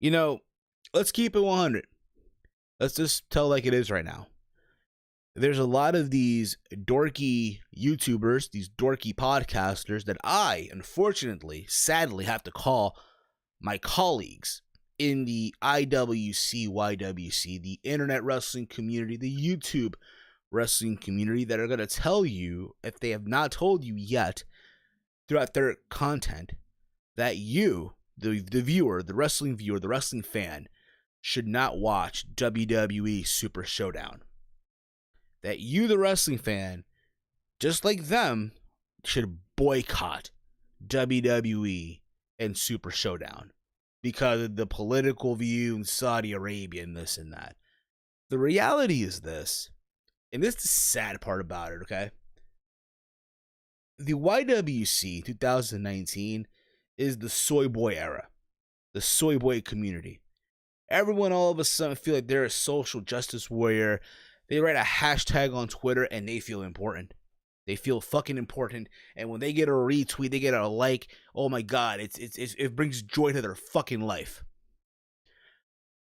You know, let's keep it 100. Let's just tell like it is right now. There's a lot of these dorky YouTubers, these dorky podcasters that I, unfortunately, sadly, have to call my colleagues in the IWC, YWC, the internet wrestling community, the YouTube wrestling community, that are going to tell you, if they have not told you yet, throughout their content, that you, the viewer, the wrestling viewer, the wrestling fan, should not watch WWE Super Showdown. That you, the wrestling fan, just like them, should boycott WWE and Super Showdown because of the political view in Saudi Arabia and this and that. The reality is this, and this is the sad part about it, okay? The YWC 2019 is the soy boy era, the soy boy community. Everyone all of a sudden feel like they're a social justice warrior. They write a hashtag on Twitter and they feel important. They feel fucking important. And when they get a retweet, they get a like, oh my god, it brings joy to their fucking life.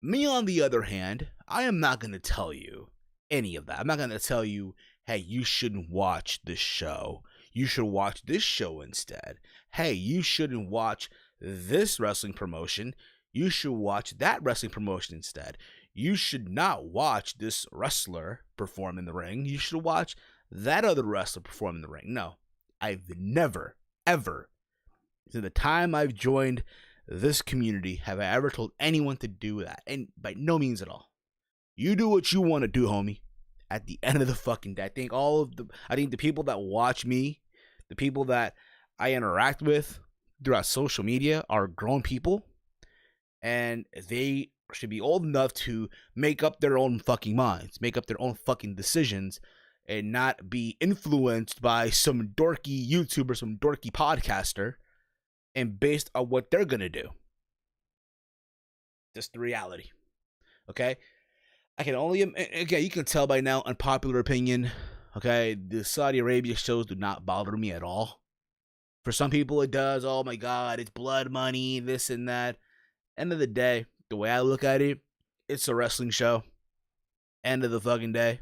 Me, on the other hand, I am not going to tell you any of that. I'm not going to tell you, hey, you shouldn't watch this show. You should watch this show instead. Hey, you shouldn't watch this wrestling promotion. You should watch that wrestling promotion instead. You should not watch this wrestler perform in the ring. You should watch that other wrestler perform in the ring. No, I've never, ever, since the time I've joined this community, have I ever told anyone to do that. And by no means at all. You do what you want to do, homie. At the end of the fucking day, I think the people that watch me, the people that I interact with throughout social media are grown people. And they should be old enough to make up their own fucking minds, make up their own fucking decisions, and not be influenced by some dorky YouTuber, some dorky podcaster, and based on what they're gonna do. Just the reality. Okay? I can only, again, you can tell by now, unpopular opinion, okay? The Saudi Arabia shows do not bother me at all. For some people it does. Oh my god, it's blood money, this and that. End of the day, the way I look at it, it's a wrestling show. End of the fucking day.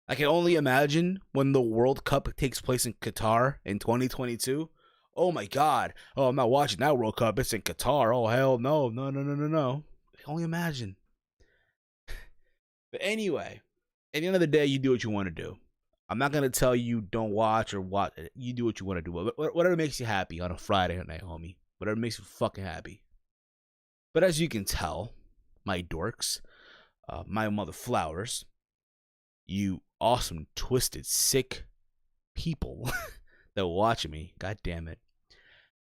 I can only imagine when the World Cup takes place in Qatar in 2022. Oh my god. Oh, I'm not watching that World Cup. It's in Qatar. Oh, hell no. No. I can only imagine. But anyway, at the end of the day, you do what you want to do. I'm not going to tell you don't watch or what. You do what you want to do. Whatever makes you happy on a Friday night, homie. Whatever makes you fucking happy. But as you can tell, my dorks, my mother flowers, you awesome, twisted, sick people that watch me, god damn it.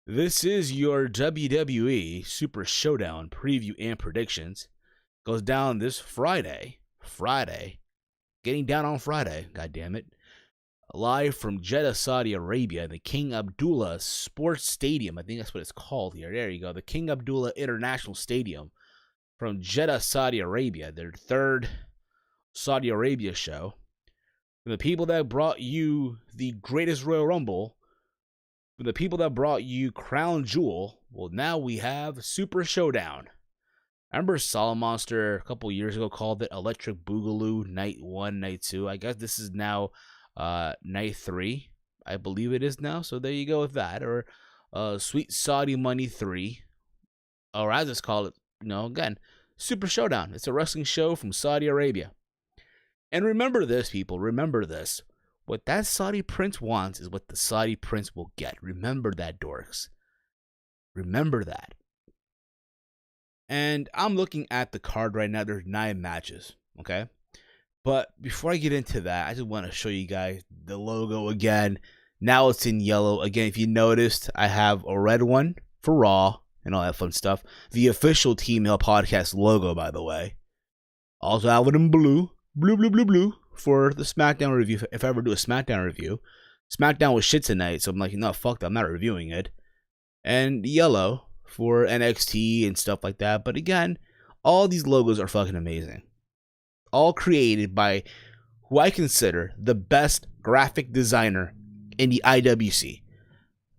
This is your WWE Super Showdown preview and predictions. Goes down this Friday, getting down on Friday, god damn it. Live from Jeddah, Saudi Arabia, the King Abdullah Sports Stadium. I think that's what it's called here. There you go. The King Abdullah International Stadium from Jeddah, Saudi Arabia. Their third Saudi Arabia show. From the people that brought you the greatest Royal Rumble. From the people that brought you Crown Jewel. Well, now we have Super Showdown. I remember Solid Monster a couple years ago called it Electric Boogaloo Night 1, Night 2. I guess this is now Night 3, I believe it is now. So there you go with that. Or Sweet Saudi Money 3, or as it's called, again, Super Showdown. It's a wrestling show from Saudi Arabia. And remember this, people. Remember this. What that Saudi prince wants is what the Saudi prince will get. Remember that, dorks. Remember that. And I'm looking at the card right now. There's 9 matches. Okay. But before I get into that, I just want to show you guys the logo again. Now it's in yellow. Again, if you noticed, I have a red one for Raw and all that fun stuff. The official Team Hill Podcast logo, by the way. Also have it in blue. Blue for the SmackDown review. If I ever do a SmackDown review. SmackDown was shit tonight, so I'm like, no, fuck that. I'm not reviewing it. And yellow for NXT and stuff like that. But again, all these logos are fucking amazing. All created by who I consider the best graphic designer in the IWC.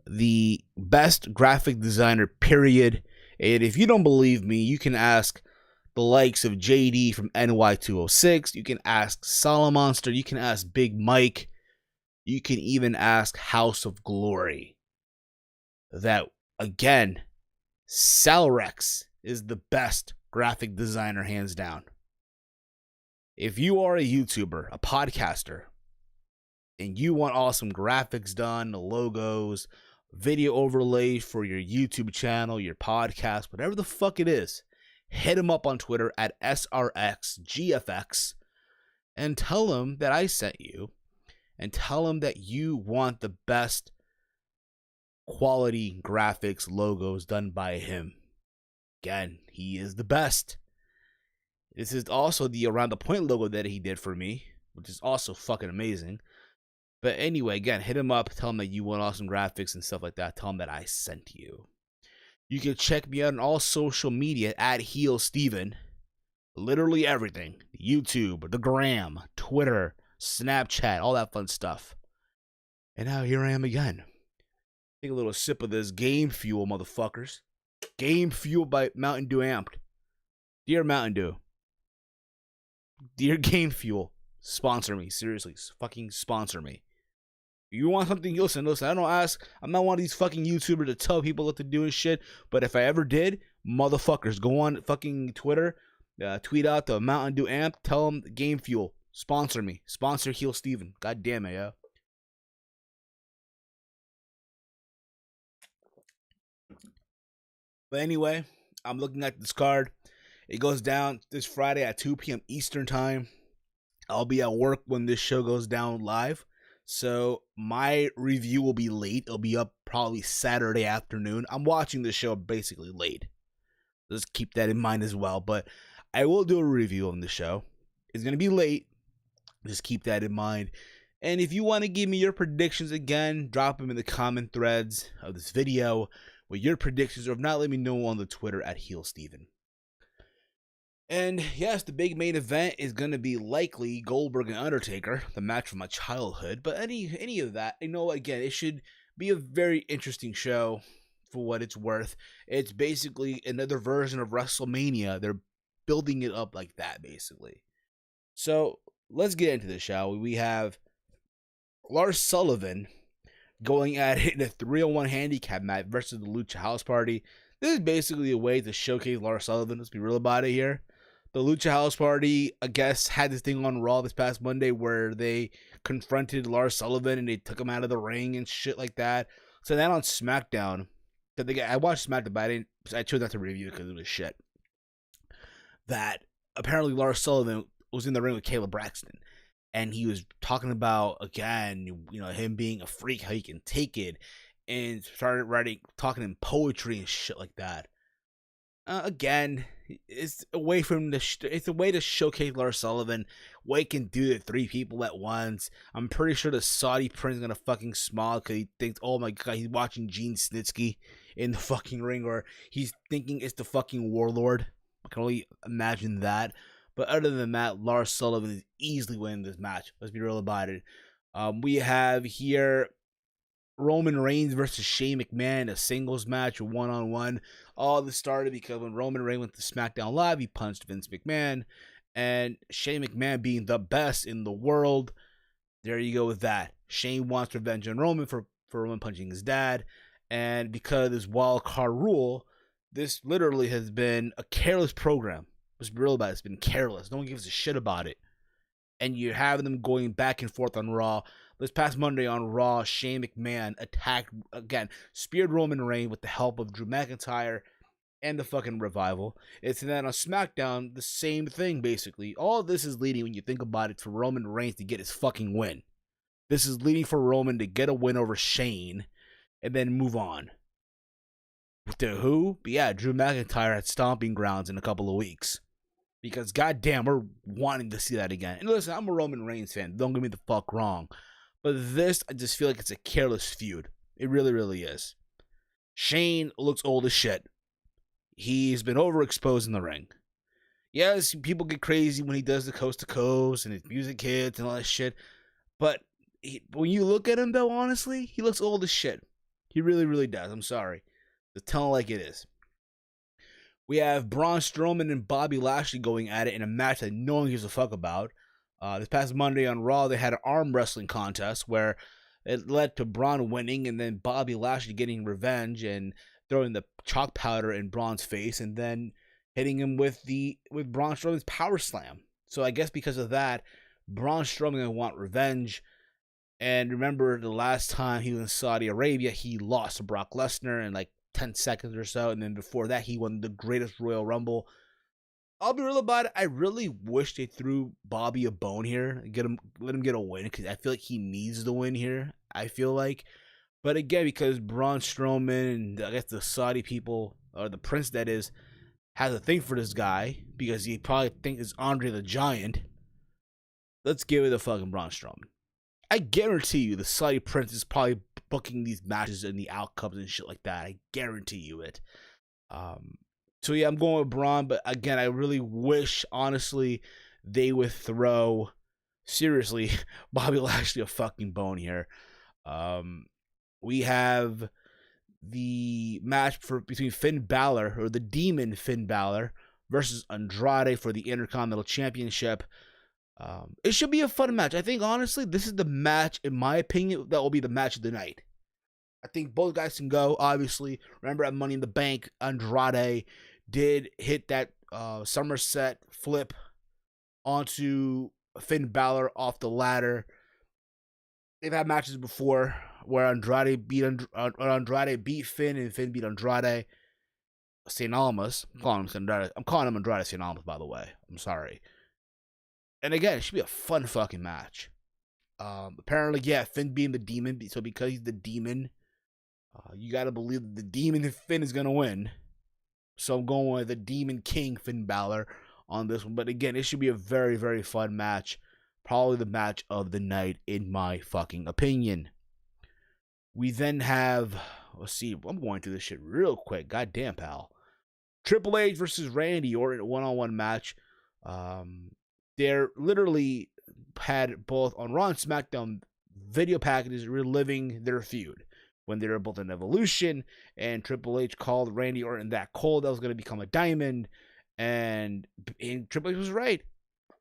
The best graphic designer, period, And if you don't believe me, you can ask the likes of JD from NY206. You can ask Solomonster. You can ask Big Mike. You can even ask House of Glory. That, again, Salrex is the best graphic designer, hands down. If you are a YouTuber, a podcaster, and you want awesome graphics done, the logos, video overlays for your YouTube channel, your podcast, whatever the fuck it is, hit him up on Twitter at SRXGFX and tell him that I sent you, and tell him that you want the best quality graphics logos done by him. Again, he is the best. This is also the Around the Point logo that he did for me, which is also fucking amazing. But anyway, again, hit him up, tell him that you want awesome graphics and stuff like that. Tell him that I sent you. You can check me out on all social media at HeelSteven. Literally everything. YouTube, the Gram, Twitter, Snapchat, all that fun stuff. And now here I am again. Take a little sip of this Game Fuel, motherfuckers. Game Fuel by Mountain Dew Amped. Dear Mountain Dew. Dear Game Fuel. Sponsor me. Seriously. Fucking sponsor me. You want something? Listen. I don't ask. I'm not one of these fucking YouTubers to tell people what to do and shit. But if I ever did, motherfuckers, go on fucking Twitter. Tweet out the Mountain Dew Amp. Tell them Game Fuel. Sponsor me. Sponsor HeelSteven. God damn it, yo. But anyway, I'm looking at this card. It goes down this Friday at 2 p.m. Eastern Time. I'll be at work when this show goes down live. So my review will be late. It'll be up probably Saturday afternoon. I'm watching the show basically late. Just keep that in mind as well. But I will do a review on the show. It's going to be late. Just keep that in mind. And if you want to give me your predictions again, drop them in the comment threads of this video with your predictions, or if not, let me know on the Twitter at HeelSteven. And yes, the big main event is going to be likely Goldberg and Undertaker, the match from my childhood. But any of that, again, it should be a very interesting show for what it's worth. It's basically another version of WrestleMania. They're building it up like that, basically. So let's get into this, shall we? We have Lars Sullivan going at it in a 3-on-1 handicap match versus the Lucha House Party. This is basically a way to showcase Lars Sullivan. Let's be real about it here. The Lucha House Party, I guess, had this thing on Raw this past Monday where they confronted Lars Sullivan and they took him out of the ring and shit like that. So then on SmackDown, I watched SmackDown, but I chose not to review it because it was shit. That apparently Lars Sullivan was in the ring with Caleb Braxton. And he was talking about, again, him being a freak, how he can take it, and started talking in poetry and shit like that. Again, it's a way for him it's a way to showcase Lars Sullivan. What he can do to 3 people at once. I'm pretty sure the Saudi prince is gonna fucking smile because he thinks, oh my god, he's watching Gene Snitsky in the fucking ring, or he's thinking it's the fucking Warlord. I can only imagine that. But other than that, Lars Sullivan is easily winning this match. Let's be real about it. We have here Roman Reigns versus Shane McMahon, a singles match, a one-on-one. All this started because when Roman Reigns went to SmackDown Live, he punched Vince McMahon. And Shane McMahon being the best in the world, there you go with that. Shane wants revenge on Roman for Roman punching his dad. And because of this wild card rule, this literally has been a careless program. Let's be real about it. It's been careless. No one gives a shit about it. And you're having them going back and forth on Raw. This past Monday on Raw, Shane McMahon attacked, again, speared Roman Reigns with the help of Drew McIntyre and the fucking Revival. It's then on SmackDown, the same thing, basically. All of this is leading, when you think about it, for Roman Reigns to get his fucking win. This is leading for Roman to get a win over Shane and then move on. To who? But yeah, Drew McIntyre at Stomping Grounds in a couple of weeks. Because goddamn, we're wanting to see that again. And listen, I'm a Roman Reigns fan. Don't get me the fuck wrong. But this, I just feel like it's a careless feud. It really, really is. Shane looks old as shit. He's been overexposed in the ring. Yes, people get crazy when he does the coast to coast and his music hits and all that shit. But when you look at him, though, honestly, he looks old as shit. He really, really does. I'm sorry. Just tell him like it is. We have Braun Strowman and Bobby Lashley going at it in a match that no one gives a fuck about. This past Monday on Raw, they had an arm wrestling contest where it led to Braun winning and then Bobby Lashley getting revenge and throwing the chalk powder in Braun's face and then hitting him with Braun Strowman's power slam. So I guess because of that, Braun Strowman gonna want revenge. And remember, the last time he was in Saudi Arabia, he lost to Brock Lesnar in like 10 seconds or so. And then before that, he won the greatest Royal Rumble. I'll be real about it. I really wish they threw Bobby a bone here, let him get a win, because I feel like he needs the win here. I feel like, but again, because Braun Strowman and I guess the Saudi people, or the prince that is, has a thing for this guy because he probably thinks it's Andre the Giant. Let's give it to fucking Braun Strowman. I guarantee you, the Saudi prince is probably booking these matches and the outcomes and shit like that. I guarantee you it. So yeah, I'm going with Braun, but again, I really wish, honestly, they would throw, seriously, Bobby Lashley a fucking bone here. We have the match between Finn Balor, or the Demon Finn Balor, versus Andrade for the Intercontinental Championship. It should be a fun match. I think, honestly, this is the match, in my opinion, that will be the match of the night. I think both guys can go, obviously. Remember at Money in the Bank, Andrade did hit that Somerset flip onto Finn Balor off the ladder. They've had matches before where Andrade beat Finn and Finn beat Andrade. St. Almas. I'm calling him Andrade St. Almas, by the way. I'm sorry. And again, it should be a fun fucking match. Apparently, yeah, Finn being the Demon. So because he's the Demon, you got to believe that the Demon Finn is going to win. So I'm going with the Demon King Finn Balor on this one. But again, it should be a very, very fun match. Probably the match of the night, in my fucking opinion. We then have, let's see, I'm going through this shit real quick. Goddamn, pal. Triple H versus Randy Orton, a one-on-one match. They're literally had both on Raw and SmackDown video packages reliving their feud when they were both in Evolution, and Triple H called Randy Orton that cold that was going to become a diamond, and Triple H was right.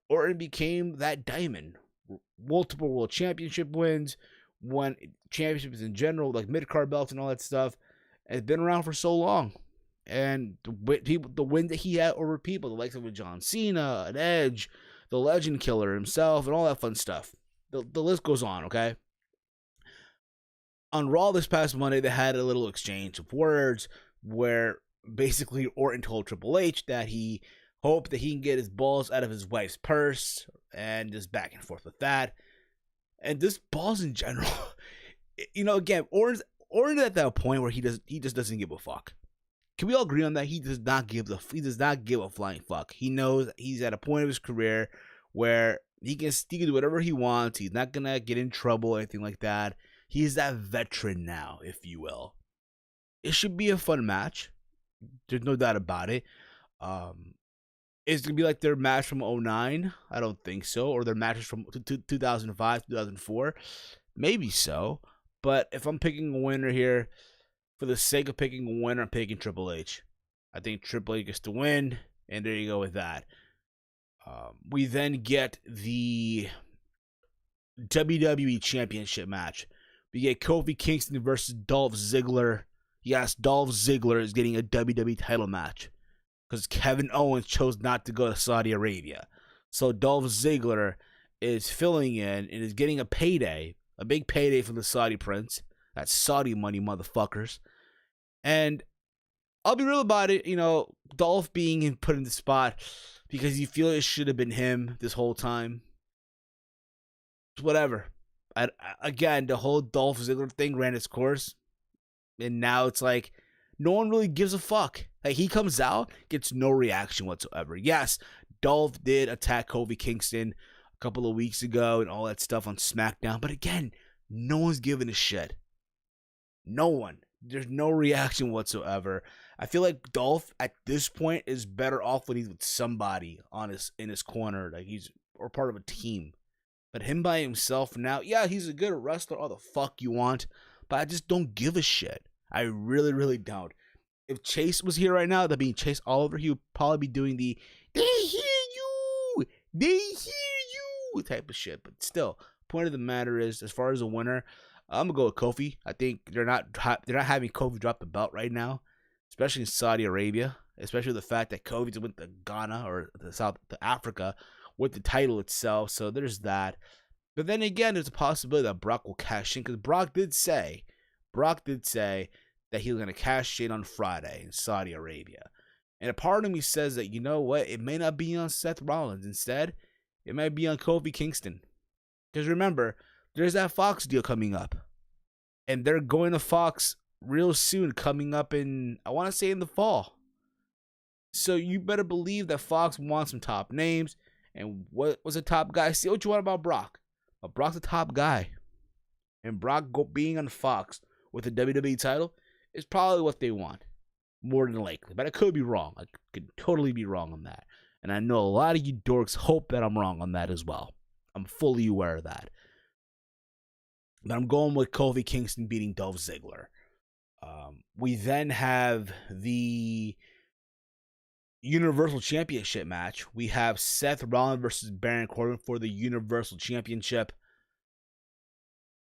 Orton became that diamond. Multiple world championship wins, won championships in general, like mid-card belts and all that stuff. And it's been around for so long. And the win that he had over people, the likes of John Cena, an Edge, the Legend Killer himself, and all that fun stuff. The list goes on, okay? On Raw this past Monday, they had a little exchange of words where basically Orton told Triple H that he hoped that he can get his balls out of his wife's purse, and just back and forth with that. And just balls in general, you know, again, Orton's at that point where he just doesn't give a fuck. Can we all agree on that? He does not give a flying fuck. He knows he's at a point of his career where he can do whatever he wants. He's not gonna get in trouble or anything like that. He's that veteran now, if you will. It should be a fun match. There's no doubt about it. Is it going to be like their match from 2009? I don't think so. Or their matches from 2005, 2004? Maybe so. But if I'm picking a winner here, for the sake of picking a winner, I'm picking Triple H. I think Triple H gets to win, and there you go with that. We then get the WWE Championship match. We get Kofi Kingston versus Dolph Ziggler. Yes, Dolph Ziggler is getting a WWE title match because Kevin Owens chose not to go to Saudi Arabia. So Dolph Ziggler is filling in and is getting a payday, a big payday from the Saudi prince. That's Saudi money, motherfuckers. And I'll be real about it, you know, Dolph being put in the spot because you feel it should have been him this whole time. Whatever. Again, the whole Dolph Ziggler thing ran its course. And now it's like, no one really gives a fuck. Like, he comes out, gets no reaction whatsoever. Yes, Dolph did attack Kofi Kingston a couple of weeks ago and all that stuff on SmackDown. But again, no one's giving a shit. No one. There's no reaction whatsoever. I feel like Dolph at this point is better off when he's with somebody in his corner, like or part of a team. But him by himself now, yeah, he's a good wrestler, all the fuck you want, but I just don't give a shit. I really, really don't. If Chase was here right now, that'd be Chase all over. He would probably be doing the "they hear you, they hear you" type of shit. But still, point of the matter is, as far as a winner, I'm gonna go with Kofi. I think they're not having Kofi drop the belt right now, especially in Saudi Arabia. Especially the fact that Kofi just went to Ghana or to Africa with the title itself. So there's that. But then again, there's a possibility that Brock will cash in, because Brock did say that he was going to cash in on Friday in Saudi Arabia. And a part of me says that, you know what, it may not be on Seth Rollins. Instead, it might be on Kofi Kingston. Because remember, there's that Fox deal coming up. And they're going to Fox real soon, coming up in, I want to say in the fall. So you better believe that Fox wants some top names. And what was a top guy? See what you want about Brock. But Brock's a top guy. And Brock being on Fox with the WWE title is probably what they want. More than likely. But I could be wrong. I could totally be wrong on that. And I know a lot of you dorks hope that I'm wrong on that as well. I'm fully aware of that. But I'm going with Kofi Kingston beating Dolph Ziggler. We then have the Universal Championship match. We have Seth Rollins versus Baron Corbin for the Universal Championship.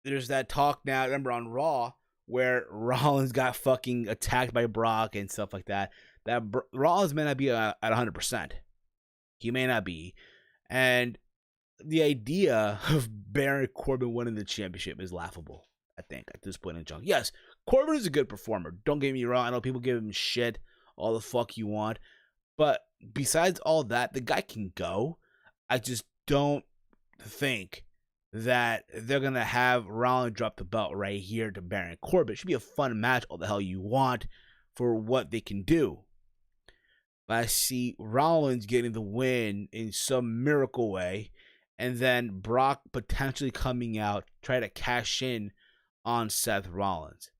There's that talk now, remember, on Raw, where Rollins got fucking attacked by Brock and stuff like that. That Rollins may not be at 100%. He may not be. And the idea of Baron Corbin winning the championship is laughable, I think, at this point in time. Yes, Corbin is a good performer. Don't get me wrong. I know people give him shit, all the fuck you want. But besides all that, the guy can go. I just don't think that they're going to have Rollins drop the belt right here to Baron Corbin. It should be a fun match, all the hell you want, for what they can do. But I see Rollins getting the win in some miracle way, and then Brock potentially coming out, try to cash in on Seth Rollins.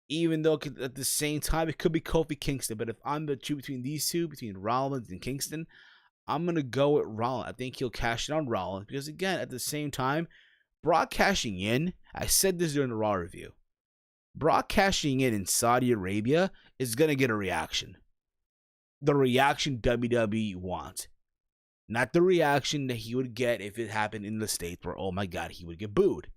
Even though at the same time, it could be Kofi Kingston. But if I'm the choose between these two, between Rollins and Kingston, I'm going to go with Rollins. I think he'll cash in on Rollins. Because again, at the same time, Brock cashing in, I said this during the Raw review, Brock cashing in Saudi Arabia is going to get a reaction. The reaction WWE wants. Not the reaction that he would get if it happened in the States where, oh my God, he would get booed.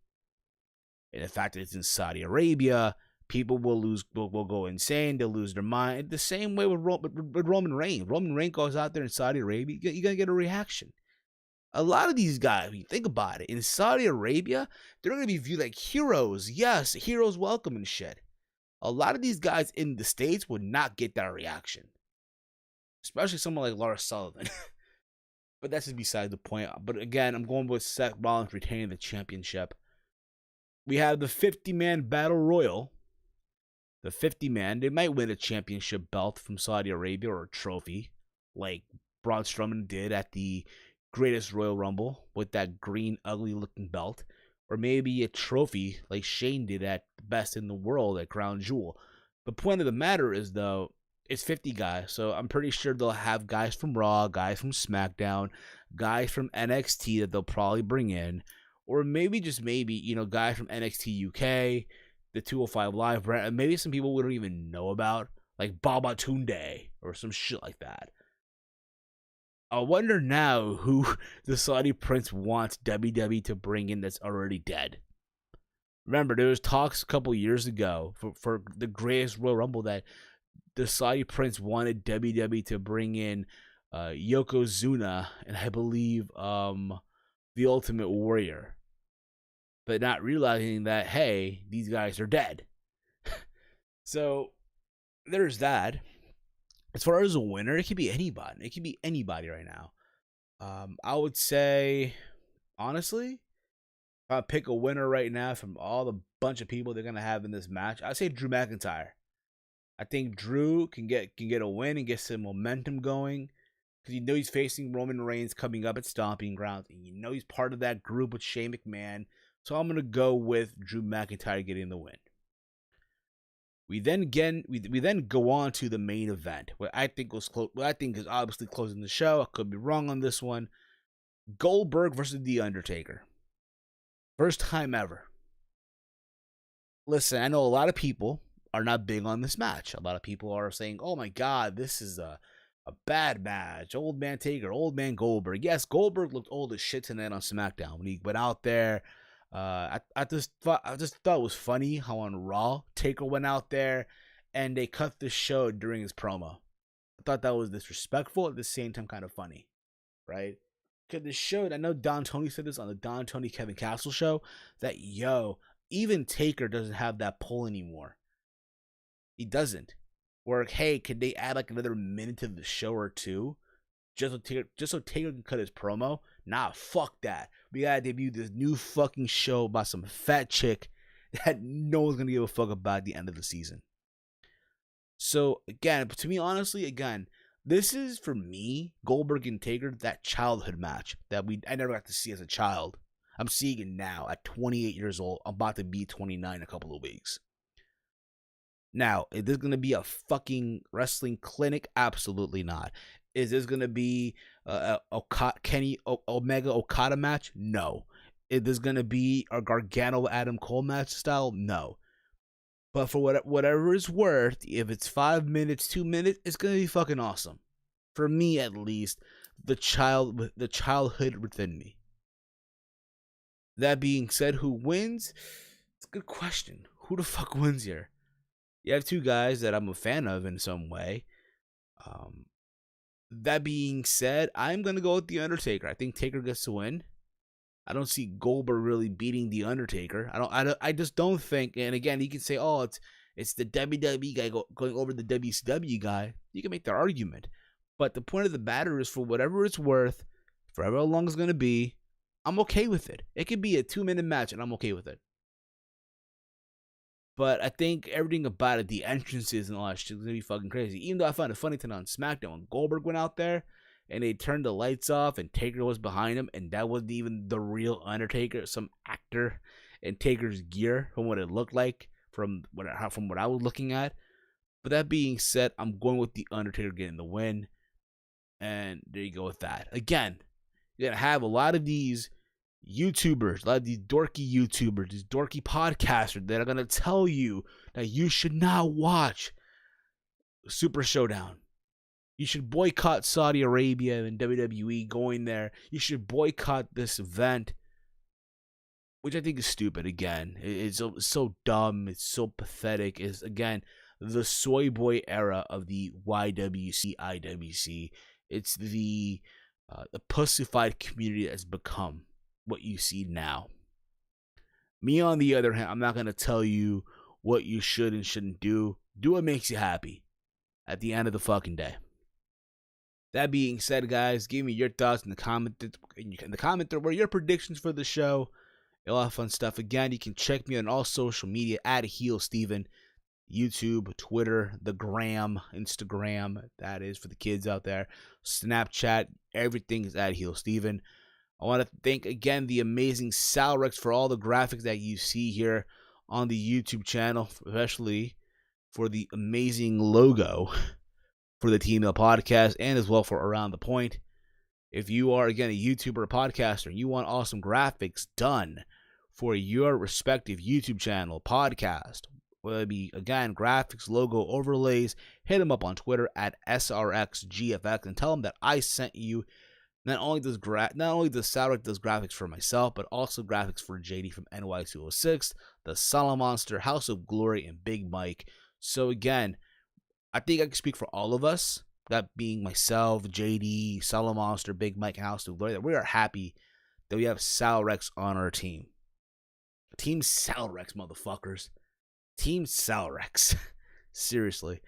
And the fact that it's in Saudi Arabia, people will go insane. They'll lose their mind. The same way with Roman Reigns. Roman Reigns goes out there in Saudi Arabia, you're going to get a reaction. A lot of these guys, when you think about it, in Saudi Arabia, they're going to be viewed like heroes. Yes, heroes welcome and shit. A lot of these guys in the States would not get that reaction. Especially someone like Lars Sullivan. But that's just beside the point. But again, I'm going with Seth Rollins retaining the championship. We have the 50-man Battle Royal. The 50-man, they might win a championship belt from Saudi Arabia or a trophy, like Braun Strowman did at the Greatest Royal Rumble with that green, ugly-looking belt. Or maybe a trophy like Shane did at Best in the World at Crown Jewel. The point of the matter is, though, it's 50 guys, so I'm pretty sure they'll have guys from Raw, guys from SmackDown, guys from NXT that they'll probably bring in, or maybe, just maybe, guys from NXT UK, the 205 Live brand, maybe some people we don't even know about, like Baba Tunde, or some shit like that. I wonder now who the Saudi Prince wants WWE to bring in that's already dead. Remember, there was talks a couple years ago for the Greatest Royal Rumble that the Saudi Prince wanted WWE to bring in Yokozuna and I believe the Ultimate Warrior. But not realizing that, hey, these guys are dead. So there's that. As far as a winner, it could be anybody. It could be anybody right now. I would say, honestly, if I pick a winner right now from all the bunch of people they're going to have in this match, I'd say Drew McIntyre. I think Drew can get a win and get some momentum going, because he's facing Roman Reigns coming up at Stomping Grounds, and he's part of that group with Shane McMahon. So I'm gonna go with Drew McIntyre getting the win. We then go on to the main event, what I think is obviously closing the show. I could be wrong on this one. Goldberg versus The Undertaker. First time ever. Listen, I know a lot of people are not big on this match. A lot of people are saying, "Oh my God, this is a bad match. Old man Taker, old man Goldberg." Yes, Goldberg looked old as shit tonight on SmackDown when he went out there. I just thought it was funny how on Raw Taker went out there and they cut the show during his promo. I thought that was disrespectful, at the same time kind of funny, right? Because the show, I know Don Tony said this on the Don Tony Kevin Castle show, that even Taker doesn't have that pull anymore. He doesn't. Or hey, could they add like another minute to the show or two, just so Taker can cut his promo? Nah, fuck that. We gotta debut this new fucking show about some fat chick that no one's gonna give a fuck about at the end of the season. So again, to me, honestly, this is for me, Goldberg and Taker, that childhood match that I never got to see as a child. I'm seeing it now at 28 years old. I'm about to be 29 in a couple of weeks. Now, is this going to be a fucking wrestling clinic? Absolutely not. Is this going to be a Kenny Omega Okada match? No. Is this going to be a Gargano Adam Cole match style? No. But for whatever it's worth, if it's 5 minutes, 2 minutes, it's going to be fucking awesome. For me, at least, the childhood within me. That being said, who wins? It's a good question. Who the fuck wins here? You have two guys that I'm a fan of in some way. That being said, I'm going to go with The Undertaker. I think Taker gets to win. I don't see Goldberg really beating The Undertaker. I just don't think, and again, you can say, oh, it's the WWE guy going over the WCW guy. You can make that argument. But the point of the matter is, for whatever it's worth, for however long it's going to be, I'm okay with it. It could be a 2-minute match, and I'm okay with it. But I think everything about it, the entrances and all that shit, is going to be fucking crazy. Even though I found it funny tonight on SmackDown when Goldberg went out there and they turned the lights off and Taker was behind him, and that wasn't even the real Undertaker, some actor in Taker's gear from what it looked like from what I was looking at. But that being said, I'm going with The Undertaker getting the win. And there you go with that. Again, you're going to have a lot of these YouTubers, a lot of these dorky YouTubers, these dorky podcasters that are going to tell you that you should not watch Super Showdown. You should boycott Saudi Arabia and WWE going there. You should boycott this event, which I think is stupid. Again, it's so dumb. It's so pathetic. It's, again, the soy boy era of the YWC, IWC. It's the pussified community that has become what you see now. Me, on the other hand, I'm not going to tell you what you should and shouldn't do. Do what makes you happy at the end of the fucking day. That being said, guys, give me your thoughts in the comment. What are your predictions for the show? A lot of fun stuff. Again, you can check me on all social media at HeelSteven, YouTube, Twitter, the Gram, Instagram. That is for the kids out there. Snapchat, everything is at HeelSteven. I want to thank again the amazing Salrex for all the graphics that you see here on the YouTube channel, especially for the amazing logo for the TML podcast and as well for Around the Point. If you are, again, a YouTuber or podcaster and you want awesome graphics done for your respective YouTube channel, podcast, whether it be, again, graphics, logo, overlays, hit them up on Twitter at SRXGFX and tell them that I sent you. Not only does Salrex does graphics for myself, but also graphics for JD from NY206, the Solid Monster, House of Glory, and Big Mike. So again, I think I can speak for all of us, that being myself, JD, Solid Monster, Big Mike, and House of Glory, that we are happy that we have Salrex on our team. Team Salrex, motherfuckers. Team Salrex. Seriously.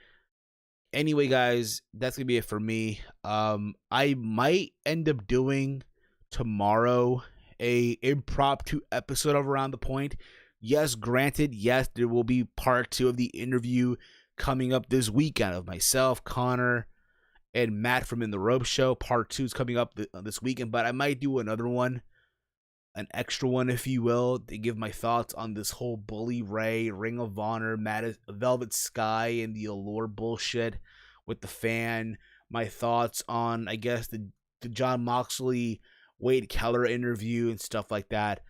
Anyway, guys, that's going to be it for me. I might end up doing tomorrow a impromptu episode of Around the Point. Yes, granted, yes, there will be part 2 of the interview coming up this weekend of myself, Connor, and Matt from In the Rope Show. Part 2 is coming up this weekend, but I might do another one, an extra one, if you will, to give my thoughts on this whole Bully Ray, Ring of Honor, Velvet Sky, and the Allure bullshit with the fan. My thoughts on, I guess, the John Moxley, Wade Keller interview and stuff like that.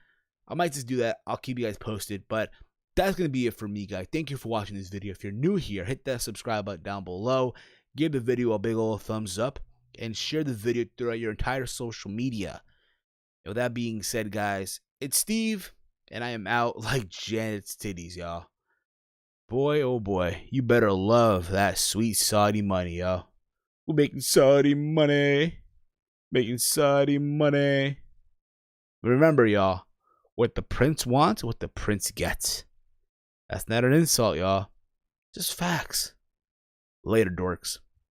I might just do that. I'll keep you guys posted. But that's going to be it for me, guys. Thank you for watching this video. If you're new here, hit that subscribe button down below. Give the video a big old thumbs up. And share the video throughout your entire social media. And with that being said, guys, it's Steve. And I am out like Janet's titties, y'all. Boy, oh boy. You better love that sweet Saudi money, y'all. We're making Saudi money. Making Saudi money. Remember, y'all. What the prince wants, what the prince gets. That's not an insult, y'all. Just facts. Later, dorks.